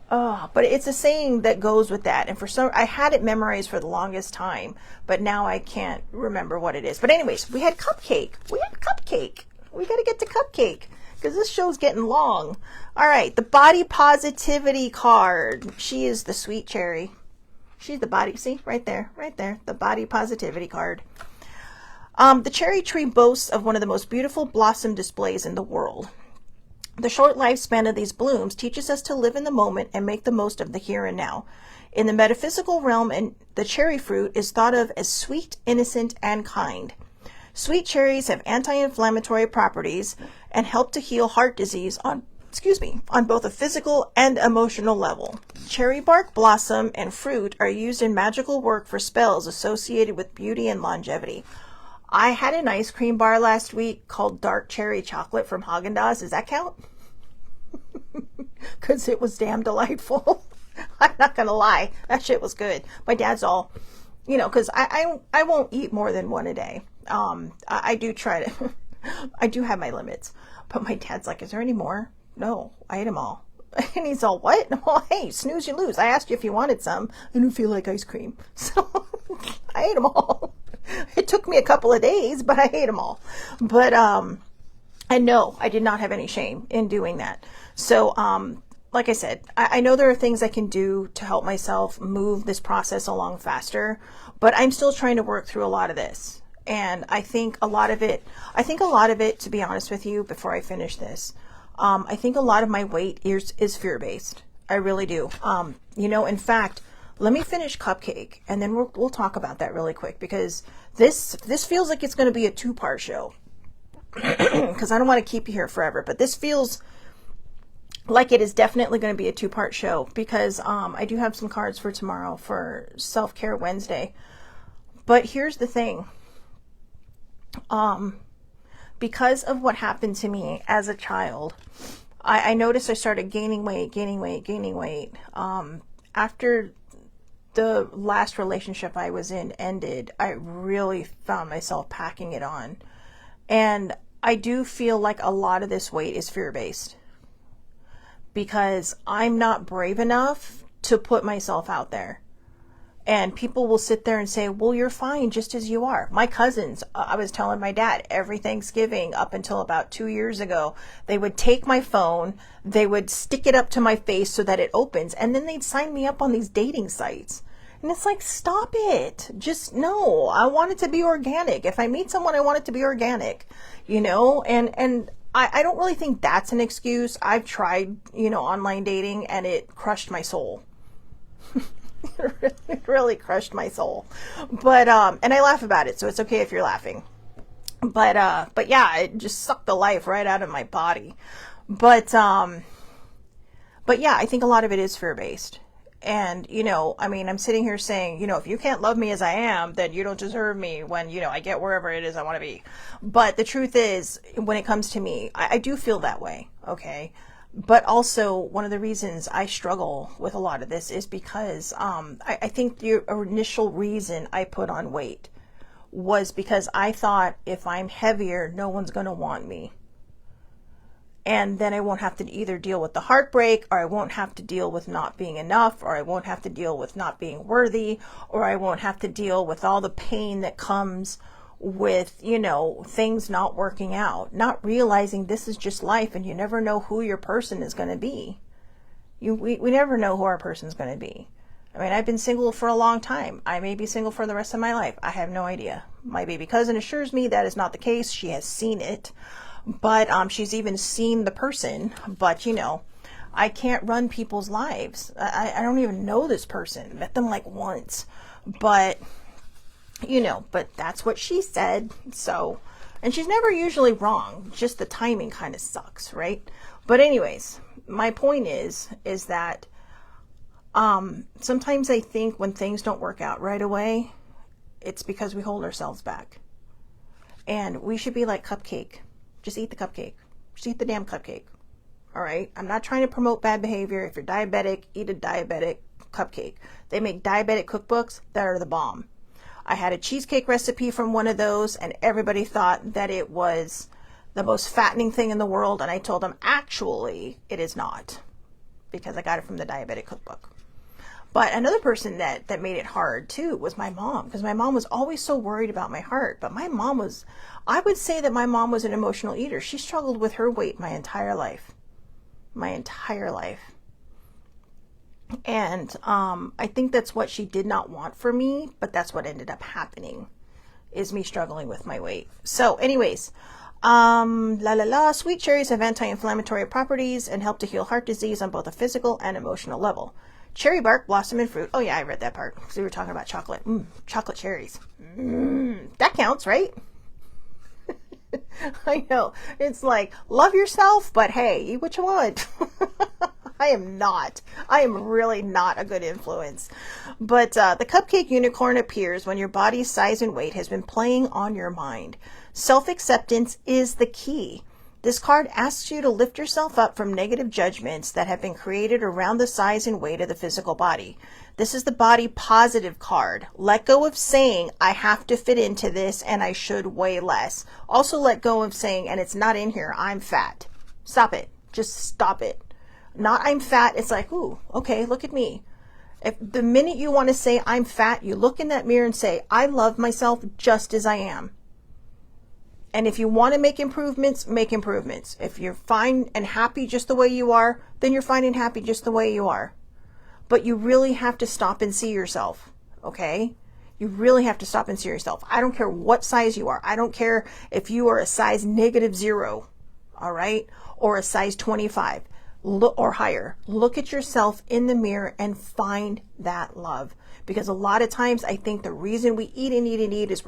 Oh, but it's a saying that goes with that. And for some, I had it memorized for the longest time, but now I can't remember what it is. But anyways, we had cupcake. We got to get to cupcake because this show's getting long. All right, the body positivity card. She is the sweet cherry. She's the body. See, right there, the body positivity card. The cherry tree boasts of one of the most beautiful blossom displays in the world. The short lifespan of these blooms teaches us to live in the moment and make the most of the here and now. In the metaphysical realm, and the cherry fruit is thought of as sweet, innocent, and kind. Sweet cherries have anti-inflammatory properties and help to heal heart disease on both a physical and emotional level. Cherry bark, blossom, and fruit are used in magical work for spells associated with beauty and longevity. I had an ice cream bar last week called Dark Cherry Chocolate from Haagen-Dazs. Does that count? Because it was damn delightful. I'm not going to lie. That shit was good. My dad's all, you know, because I won't eat more than one a day. I do try to, I do have my limits. But my dad's like, is there any more? No, I ate them all. And he's all, what? Well, hey, snooze, you lose. I asked you if you wanted some. I don't feel like ice cream. So I ate them all. It took me a couple of days, but I ate them all. But, and no, I did not have any shame in doing that. So, like I said, I know there are things I can do to help myself move this process along faster, but I'm still trying to work through a lot of this. And I think a lot of it, to be honest with you, before I finish this, I think a lot of my weight is fear-based. I really do. You know, in fact, let me finish cupcake and then we'll talk about that really quick because this feels like it's going to be a two-part show because I don't want to keep you here forever, but this feels like it is definitely going to be a two-part show because I do have some cards for tomorrow for Self-Care Wednesday. But here's the thing. Because of what happened to me as a child, I noticed I started gaining weight. After the last relationship I was in ended, I really found myself packing it on. And I do feel like a lot of this weight is fear-based, because I'm not brave enough to put myself out there. And people will sit there and say, well, you're fine just as you are. My cousins, I was telling my dad, every Thanksgiving up until about 2 years ago, they would take my phone, they would stick it up to my face so that it opens, and then they'd sign me up on these dating sites. And it's like, stop it. Just no, I want it to be organic. If I meet someone, I want it to be organic, you know, and I don't really think that's an excuse. I've tried, you know, online dating, and it crushed my soul. It really crushed my soul. But and I laugh about it, so it's okay if you're laughing. But yeah, it just sucked the life right out of my body. But yeah, I think a lot of it is fear-based. And, you know, I mean, I'm sitting here saying, you know, if you can't love me as I am, then you don't deserve me when, you know, I get wherever it is I want to be. But the truth is, when it comes to me, I do feel that way. Okay. But also, one of the reasons I struggle with a lot of this is because I think the initial reason I put on weight was because I thought if I'm heavier, no one's going to want me. And then I won't have to either deal with the heartbreak, or I won't have to deal with not being enough, or I won't have to deal with not being worthy, or I won't have to deal with all the pain that comes with, you know, things not working out, not realizing this is just life, and you never know who your person is going to be. We never know who our person's going to be. I mean, I've been single for a long time. I may be single for the rest of my life. I have no idea. My baby cousin assures me that is not the case. She has seen it, but she's even seen the person. But, you know, I can't run people's lives. I don't even know this person. Met them like once, but you know, but that's what she said. So, and she's never usually wrong. Just the timing kind of sucks, right? But anyways, my point is that sometimes I think when things don't work out right away, it's because we hold ourselves back. And we should be like Cupcake. Just eat the cupcake. Just eat the damn cupcake. All right? I'm not trying to promote bad behavior. If you're diabetic, eat a diabetic cupcake. They make diabetic cookbooks that are the bomb. I had a cheesecake recipe from one of those, and everybody thought that it was the most fattening thing in the world. And I told them, actually, it is not, because I got it from the diabetic cookbook. But another person that made it hard too was my mom, because my mom was always so worried about my heart. But my mom was, I would say that my mom was an emotional eater. She struggled with her weight my entire life. My entire life. And I think that's what she did not want for me, but that's what ended up happening, is me struggling with my weight. So anyways, sweet cherries have anti-inflammatory properties and help to heal heart disease on both a physical and emotional level. Cherry bark, blossom, and fruit. Oh yeah, I read that part. So we were talking about chocolate. Chocolate cherries. That counts, right? I know. It's like, love yourself, but hey, eat what you want. I am really not a good influence. But the cupcake unicorn appears when your body's size and weight has been playing on your mind. Self-acceptance is the key. This card asks you to lift yourself up from negative judgments that have been created around the size and weight of the physical body. This is the body positive card. Let go of saying, I have to fit into this and I should weigh less. Also let go of saying, and it's not in here, I'm fat. Stop it. Just stop it. Not I'm fat. It's like, ooh, okay, look at me. If the minute you want to say I'm fat, you look in that mirror and say, I love myself just as I am. And if you want to make improvements, make improvements. If you're fine and happy just the way you are, then you're fine and happy just the way you are. But you really have to stop and see yourself, okay? You really have to stop and see yourself. I don't care what size you are. I don't care if you are a size -0, all right? Or a size 25 or higher. Look at yourself in the mirror and find that love. Because a lot of times I think the reason we eat and eat and eat is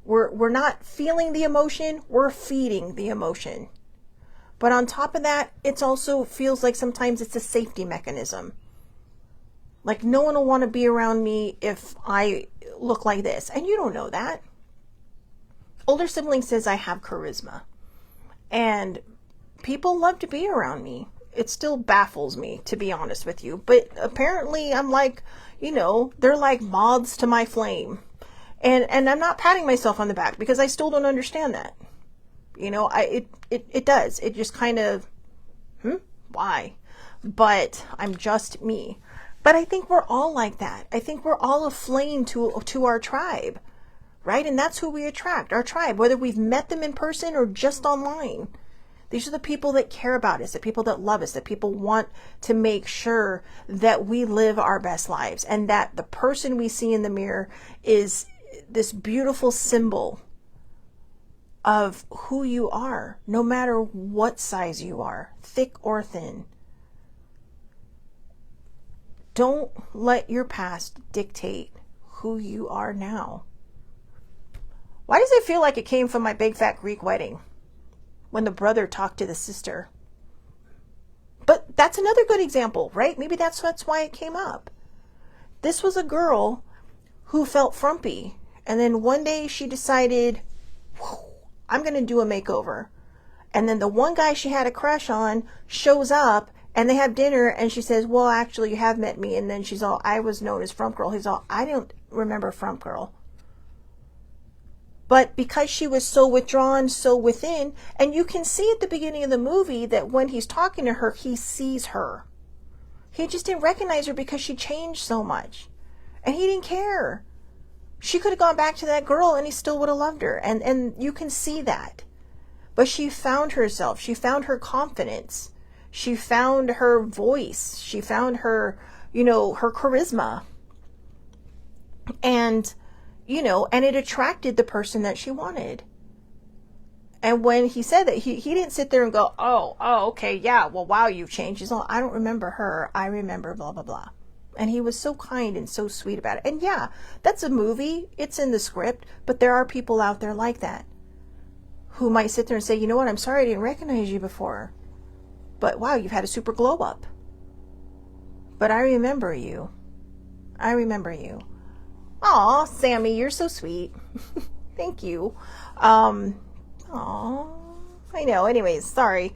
we're not feeling the emotion, we're feeding the emotion. But on top of that, it also feels like sometimes it's a safety mechanism. Like no one will want to be around me if I look like this. And you don't know that. older sibling says I have charisma, and people love to be around me. It still baffles me, to be honest with you. But apparently I'm like, they're like moths to my flame. And I'm not patting myself on the back because I still don't understand that. It does. It just kind of, why? But I'm just me. But I think we're all like that. I think we're all a flame to our tribe, right? And that's who we attract, our tribe, whether we've met them in person or just online. These are the people that care about us, the people that love us, that people want to make sure that we live our best lives, and that the person we see in the mirror is this beautiful symbol of who you are, no matter what size you are, thick or thin. Don't let your past dictate who you are now. Why does it feel like it came from my big fat Greek wedding? When the brother talked to the sister. But that's another good example, right? Maybe that's why it came up. This was a girl who felt frumpy. And then one day she decided, I'm going to do a makeover. And then the one guy she had a crush on shows up and they have dinner and she says, well, actually you have met me. And then she's all, I was known as Frump Girl. He's all, I don't remember Frump Girl. But because she was so withdrawn, so within, and you can see at the beginning of the movie that when he's talking to her, he sees her. He just didn't recognize her because she changed so much. And he didn't care. She could have gone back to that girl and he still would have loved her. And you can see that. But she found herself. She found her confidence. She found her voice. She found her, her charisma. And and it attracted the person that she wanted. And when he said that, he didn't sit there and go, oh, okay, yeah, well, wow, you've changed. He's all, I don't remember her. I remember blah, blah, blah. And he was so kind and so sweet about it. And yeah, that's a movie. It's in the script. But there are people out there like that who might sit there and say, you know what, I'm sorry I didn't recognize you before. But wow, you've had a super glow up. But I remember you. I remember you. Aw, Sammy, you're so sweet. Thank you. Aw, I know. Anyways, sorry.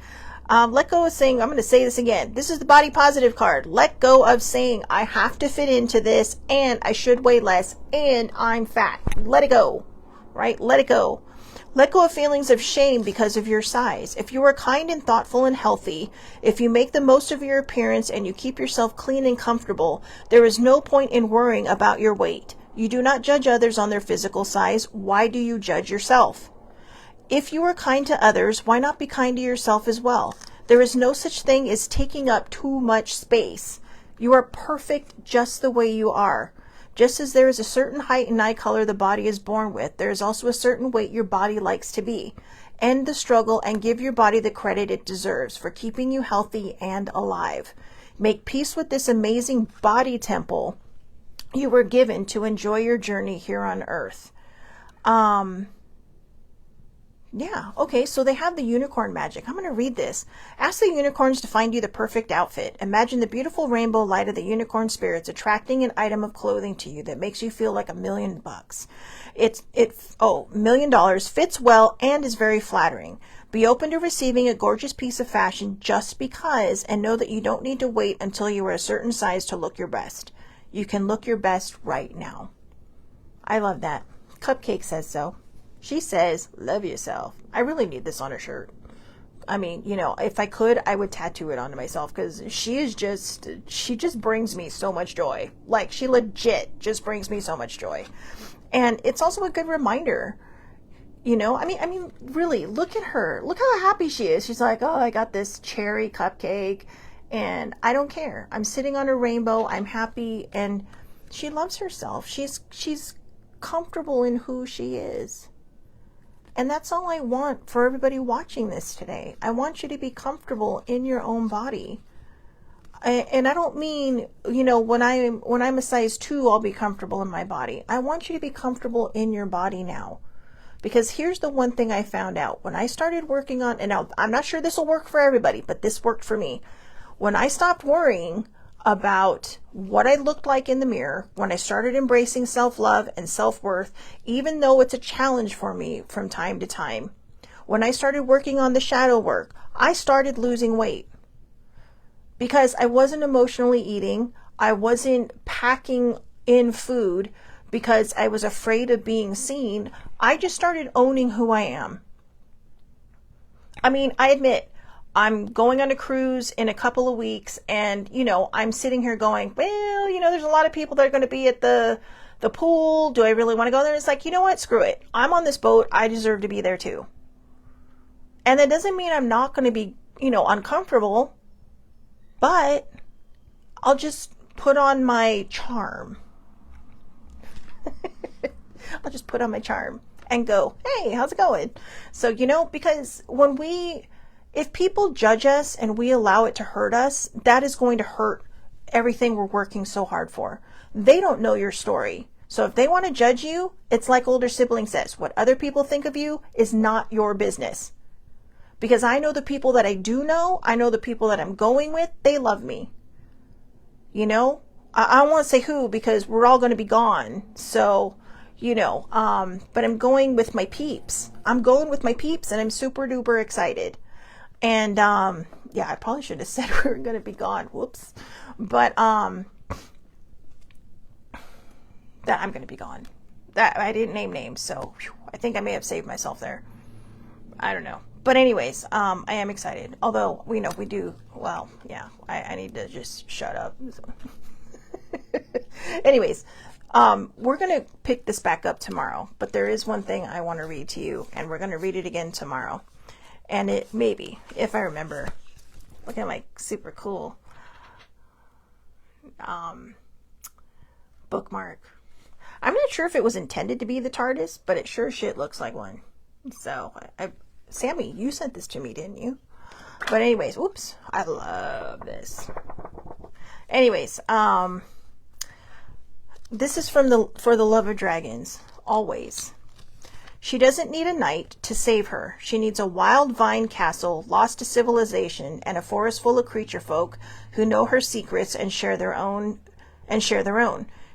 Let go of saying, I'm going to say this again. This is the body positive card. Let go of saying, I have to fit into this, and I should weigh less, and I'm fat. Let it go, right? Let it go. Let go of feelings of shame because of your size. If you are kind and thoughtful and healthy, if you make the most of your appearance and you keep yourself clean and comfortable, there is no point in worrying about your weight. You do not judge others on their physical size. Why do you judge yourself? If you are kind to others, why not be kind to yourself as well? There is no such thing as taking up too much space. You are perfect just the way you are. Just as there is a certain height and eye color the body is born with, there is also a certain weight your body likes to be. End the struggle and give your body the credit it deserves for keeping you healthy and alive. Make peace with this amazing body temple you were given to enjoy your journey here on earth. Yeah, okay, so they have the unicorn magic. I'm going to read this. Ask the unicorns to find you the perfect outfit. Imagine the beautiful rainbow light of the unicorn spirits attracting an item of clothing to you that makes you feel like $1 million. $1 million fits well and is very flattering. Be open to receiving a gorgeous piece of fashion just because, and know that you don't need to wait until you are a certain size to look your best. You can look your best right now. I love that. Cupcake says so. She says, love yourself. I really need this on a shirt. I mean, if I could, I would tattoo it onto myself because she just brings me so much joy. Like, she legit just brings me so much joy. And it's also a good reminder, I mean, really, look at her. Look how happy she is. She's like, oh, I got this cherry cupcake and I don't care. I'm sitting on a rainbow. I'm happy. And she loves herself. She's comfortable in who she is. And that's all I want for everybody watching this today. I want you to be comfortable in your own body. And I don't mean, when I'm a size 2, I'll be comfortable in my body. I want you to be comfortable in your body now. Because here's the one thing I found out. When I started working on, and now I'm not sure this will work for everybody, but this worked for me. When I stopped worrying about what I looked like in the mirror when I started embracing self-love and self-worth, even though it's a challenge for me from time to time. When I started working on the shadow work, I started losing weight because I wasn't emotionally eating. I wasn't packing in food because I was afraid of being seen. I just started owning who I am. I mean, I admit, I'm going on a cruise in a couple of weeks, and, I'm sitting here going, well, there's a lot of people that are going to be at the pool. Do I really want to go there? It's like, you know what? Screw it. I'm on this boat. I deserve to be there too. And that doesn't mean I'm not going to be, uncomfortable, but I'll just put on my charm. I'll just put on my charm and go, hey, how's it going? So, because if people judge us and we allow it to hurt us, that is going to hurt everything we're working so hard for. They don't know your story. So if they want to judge you, it's like older sibling says, what other people think of you is not your business. Because I know the people that I do know, I know the people that I'm going with, they love me. I won't say who because we're all going to be gone. So, but I'm going with my peeps. I'm going with my peeps and I'm super duper excited. And, yeah, I probably should have said we were going to be gone. Whoops. But, that I'm going to be gone. That I didn't name names. So I think I may have saved myself there. I don't know. But anyways, I am excited. Although we do. Well, yeah, I need to just shut up. Anyways, we're going to pick this back up tomorrow, but there is one thing I want to read to you, and we're going to read it again tomorrow. And it maybe, if I remember, look at my super cool bookmark. I'm not sure if it was intended to be the TARDIS, but it sure shit looks like one. So, Sammy, you sent this to me, didn't you? But anyways, whoops, I love this. Anyways, this is For the Love of Dragons, always. She doesn't need a knight to save her. She needs a wild vine castle lost to civilization and a forest full of creature folk who know her secrets and share their own.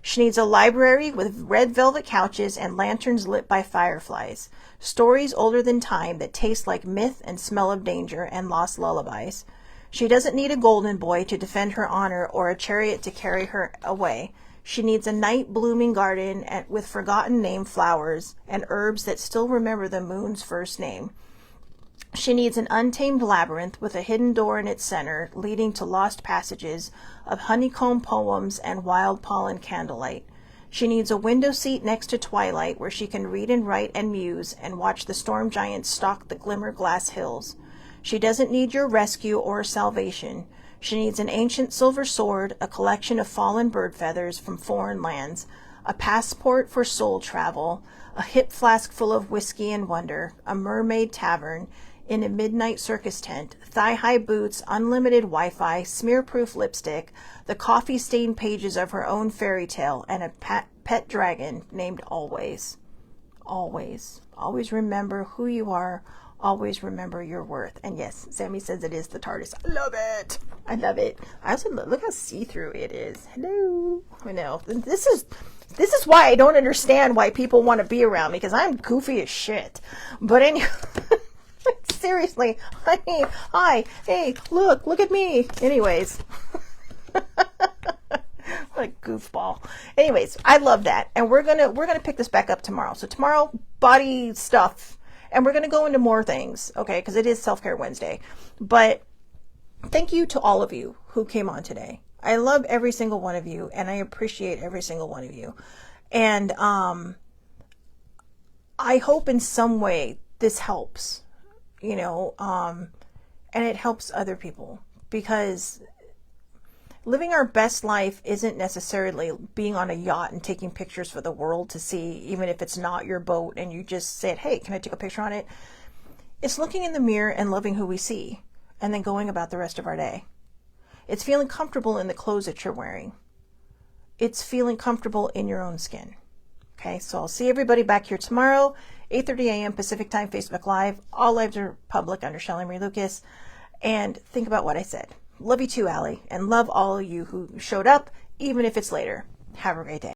She needs a library with red velvet couches and lanterns lit by fireflies. Stories older than time that taste like myth and smell of danger and lost lullabies. She doesn't need a golden boy to defend her honor or a chariot to carry her away. She needs a night blooming garden with forgotten name flowers and herbs that still remember the moon's first name. She needs an untamed labyrinth with a hidden door in its center, leading to lost passages of honeycomb poems and wild pollen candlelight. She needs a window seat next to twilight where she can read and write and muse and watch the storm giants stalk the glimmer glass hills. She doesn't need your rescue or salvation. She needs an ancient silver sword, a collection of fallen bird feathers from foreign lands, a passport for soul travel, a hip flask full of whiskey and wonder, a mermaid tavern in a midnight circus tent, thigh-high boots, unlimited Wi-Fi, smear-proof lipstick, the coffee-stained pages of her own fairy tale, and a pet dragon named Always. Always. Always remember who you are. Always remember your worth. And yes, Sammy says it is the TARDIS. I love it. I love it. I also look how see-through it is. Hello. I know. This is why I don't understand why people want to be around me, because I'm goofy as shit. But anyway, seriously, I mean, hi, hey, look at me. Anyways. What a goofball. Anyways, I love that. And we're gonna pick this back up tomorrow. So tomorrow, body stuff. And we're going to go into more things, okay, because it is Self-Care Wednesday. But thank you to all of you who came on today. I love every single one of you, and I appreciate every single one of you. And I hope in some way this helps, and it helps other people, because living our best life isn't necessarily being on a yacht and taking pictures for the world to see, even if it's not your boat and you just said, hey, can I take a picture on it? It's looking in the mirror and loving who we see and then going about the rest of our day. It's feeling comfortable in the clothes that you're wearing. It's feeling comfortable in your own skin. Okay, so I'll see everybody back here tomorrow, 8:30 a.m. Pacific Time, Facebook Live. All lives are public under Shelley Marie Lucas. And think about what I said. Love you too, Allie, and love all of you who showed up, even if it's later. Have a great day.